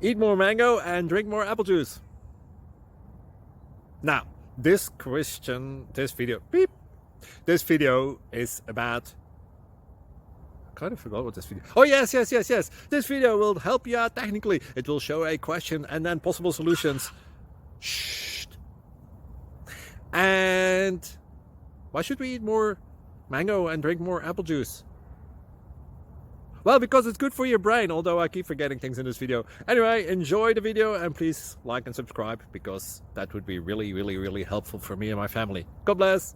Eat more mango and drink more apple juice. Now, this video is about, I kind of forgot what this video. Oh, yes. This video will help you out technically. It will show a question and then possible solutions. Shh. And why should we eat more mango and drink more apple juice? Well, because it's good for your brain, although I keep forgetting things in this video. Anyway, enjoy the video and please like and subscribe, because that would be really helpful for me and my family. God bless.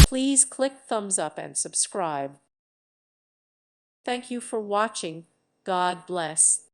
Please click thumbs up and subscribe. Thank you for watching. God bless.